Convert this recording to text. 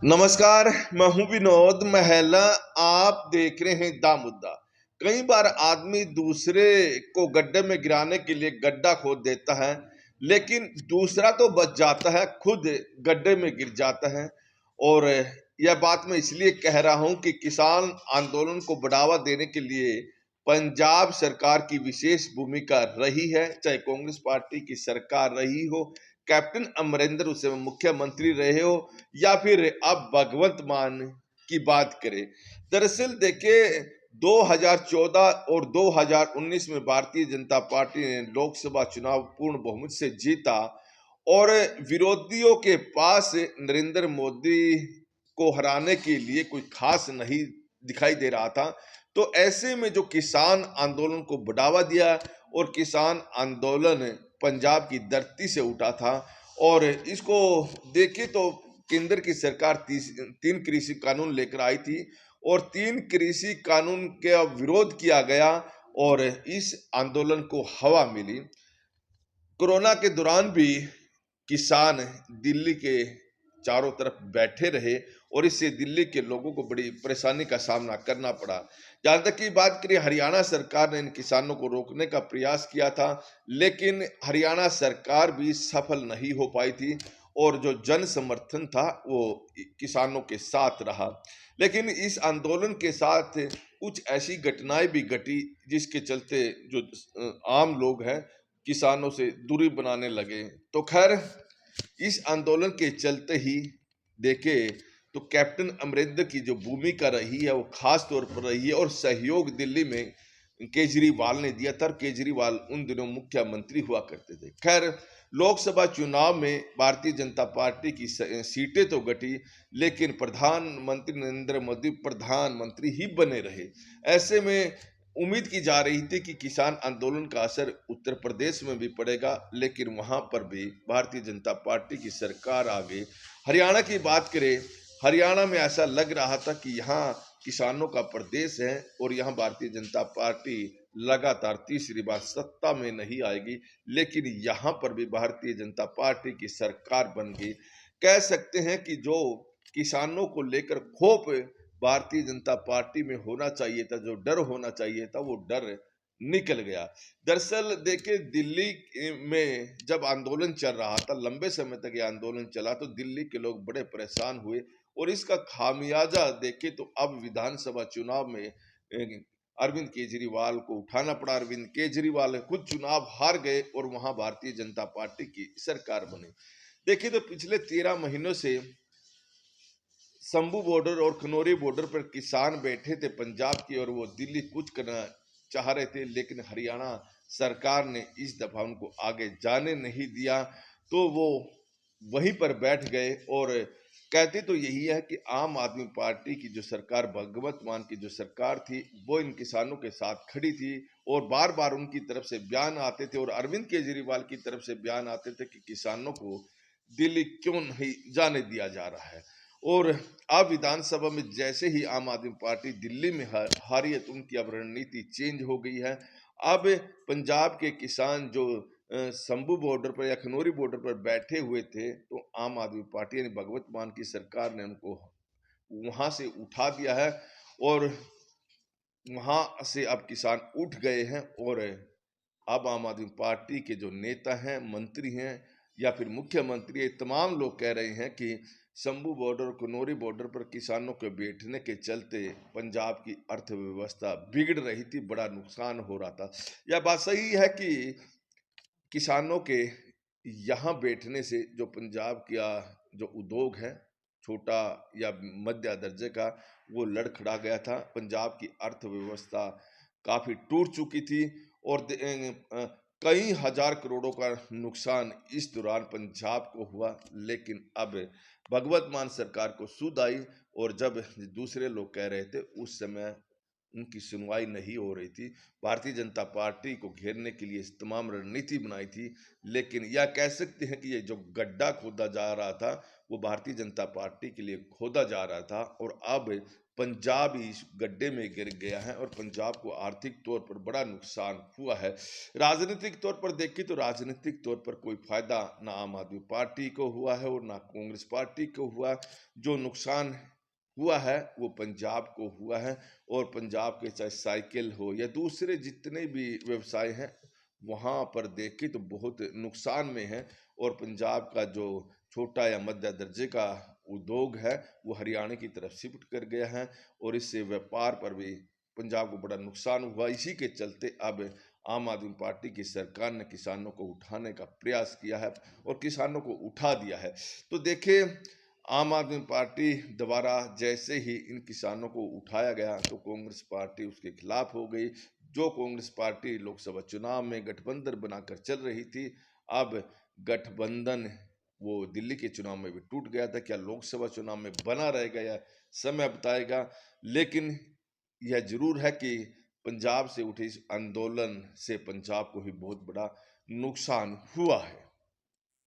नमस्कार। मैं हूं विनोद महला। आप देख रहे हैं दा मुद्दा। कई बार आदमी दूसरे को गड्ढे में गिराने के लिए गड्ढा खोद देता है, लेकिन दूसरा तो बच जाता है, खुद गड्ढे में गिर जाता है। और यह बात मैं इसलिए कह रहा हूं कि किसान आंदोलन को बढ़ावा देने के लिए पंजाब सरकार की विशेष भूमिका रही है, चाहे कांग्रेस पार्टी की सरकार रही हो, कैप्टन अमरिंदर उस समय मुख्यमंत्री रहे हो, या फिर अब भगवंत मान की बात करें। दरअसल देखिए, 2014 और 2019 में भारतीय जनता पार्टी ने लोकसभा चुनाव पूर्ण बहुमत से जीता और विरोधियों के पास नरेंद्र मोदी को हराने के लिए कोई खास नहीं दिखाई दे रहा था। तो ऐसे में जो किसान आंदोलन को बढ़ावा दिया, और किसान आंदोलन पंजाब की धरती से उठा था, और इसको देखे तो केंद्र की सरकार तीन कृषि कानून लेकर आई थी, और तीन कृषि कानून का विरोध किया गया, और इस आंदोलन को हवा मिली। कोरोना के दौरान भी किसान दिल्ली के चारों तरफ बैठे रहे, और इससे दिल्ली के लोगों को बड़ी परेशानी का सामना करना पड़ा। जहां तक की बात करें, हरियाणा सरकार ने इन किसानों को रोकने का प्रयास किया था, लेकिन हरियाणा सरकार भी सफल नहीं हो पाई थी, और जो जन समर्थन था वो किसानों के साथ रहा। लेकिन इस आंदोलन के साथ कुछ ऐसी घटनाएं भी घटी जिसके चलते जो आम लोग हैं किसानों से दूरी बनाने लगे। तो खैर, इस आंदोलन के चलते ही देखे तो कैप्टन अमरिंदर की जो भूमिका रही है वो खास तौर पर रही है, और सहयोग दिल्ली में केजरीवाल ने दिया था। केजरीवाल उन दिनों मुख्यमंत्री हुआ करते थे। खैर, लोकसभा चुनाव में भारतीय जनता पार्टी की सीटें तो घटी, लेकिन प्रधानमंत्री नरेंद्र मोदी प्रधानमंत्री ही बने रहे। ऐसे में उम्मीद की जा रही थी कि किसान आंदोलन का असर उत्तर प्रदेश में भी पड़ेगा, लेकिन वहां पर भी भारतीय जनता पार्टी की सरकार आ गई। हरियाणा की बात करें, हरियाणा में ऐसा लग रहा था कि यहाँ किसानों का प्रदेश है, और यहाँ भारतीय जनता पार्टी लगातार तीसरी बार सत्ता में नहीं आएगी, लेकिन यहाँ पर भी भारतीय जनता पार्टी की सरकार बन गई। कह सकते हैं कि जो किसानों को लेकर खौफ भारतीय जनता पार्टी में होना चाहिए था, जो डर होना चाहिए था, वो डर निकल गया। दरअसल देखिए, दिल्ली में जब आंदोलन चल रहा था, लंबे समय तक ये आंदोलन चला, तो दिल्ली के लोग बड़े परेशान हुए, और इसका खामियाजा देखे तो अब विधानसभा चुनाव में अरविंद केजरीवाल को उठाना पड़ा। अरविंद केजरीवाल खुद चुनाव हार गए, और वहां भारतीय जनता पार्टी की सरकार बनी। देखिए, तो पिछले 13 महीनों से शंभू बॉर्डर और खनौरी बॉर्डर पर किसान बैठे थे पंजाब की, और वो दिल्ली कूच करना चाह रहे थे, लेकिन हरियाणा सरकार ने इस दफा उनको आगे जाने नहीं दिया। तो वो वहीं पर बैठ गए, और कहते तो यही है कि आम आदमी पार्टी की जो सरकार, भगवंत मान की जो सरकार थी, वो इन किसानों के साथ खड़ी थी, और बार बार उनकी तरफ से बयान आते थे, और अरविंद केजरीवाल की तरफ से बयान आते थे कि किसानों को दिल्ली क्यों नहीं जाने दिया जा रहा है। और अब विधानसभा में जैसे ही आम आदमी पार्टी दिल्ली में हारी है, तो उनकी अब रणनीति चेंज हो गई है। अब पंजाब के किसान जो शंभू बॉर्डर पर या खनौरी बॉर्डर पर बैठे हुए थे, तो आम आदमी पार्टी यानी भगवंत मान की सरकार ने उनको वहां से उठा दिया है, और वहां से अब किसान उठ गए हैं। और अब आम आदमी पार्टी के जो नेता हैं, मंत्री हैं, या फिर मुख्यमंत्री है, तमाम लोग कह रहे हैं कि शंभू बॉर्डर, कुनौरी बॉर्डर पर किसानों के बैठने के चलते पंजाब की अर्थव्यवस्था बिगड़ रही थी, बड़ा नुकसान हो रहा था। यह बात सही है कि किसानों के यहाँ बैठने से जो पंजाब का जो उद्योग है, छोटा या मध्य दर्जे का, वो लड़खड़ा गया था। पंजाब की अर्थव्यवस्था काफी टूट चुकी थी, और कई हजार करोड़ों का नुकसान इस दौरान पंजाब को हुआ। लेकिन अब भगवत मान सरकार को सुध आई, और जब दूसरे लोग कह रहे थे, उस समय उनकी सुनवाई नहीं हो रही थी। भारतीय जनता पार्टी को घेरने के लिए इस तमाम रणनीति बनाई थी, लेकिन यह कह सकते हैं कि ये जो गड्ढा खोदा जा रहा था, वो भारतीय जनता पार्टी के लिए खोदा जा रहा था और अब पंजाब ही इस गड्ढे में गिर गया है और पंजाब को आर्थिक तौर पर बड़ा नुकसान हुआ है। राजनीतिक तौर पर देखें तो राजनीतिक तौर पर कोई फायदा ना आम आदमी पार्टी को हुआ है और ना कांग्रेस पार्टी को हुआ। जो नुकसान हुआ है वो पंजाब को हुआ है और पंजाब के चाहे साइकिल हो या दूसरे जितने भी व्यवसाय हैं वहाँ पर देखें तो बहुत नुकसान में है और पंजाब का जो छोटा या मध्य दर्जे का उद्योग है वो हरियाणा की तरफ शिफ्ट कर गया है और इससे व्यापार पर भी पंजाब को बड़ा नुकसान हुआ। इसी के चलते अब आम आदमी पार्टी की सरकार ने किसानों को उठाने का प्रयास किया है और किसानों को उठा दिया है। तो देखिए, आम आदमी पार्टी द्वारा जैसे ही इन किसानों को उठाया गया तो कांग्रेस पार्टी उसके खिलाफ हो गई। जो कांग्रेस पार्टी लोकसभा चुनाव में गठबंधन बनाकर चल रही थी, अब गठबंधन वो दिल्ली के चुनाव में भी टूट गया था। क्या लोकसभा चुनाव में बना रहेगा या समय बताएगा, लेकिन यह जरूर है कि पंजाब से उठे इस आंदोलन से पंजाब को ही बहुत बड़ा नुकसान हुआ है।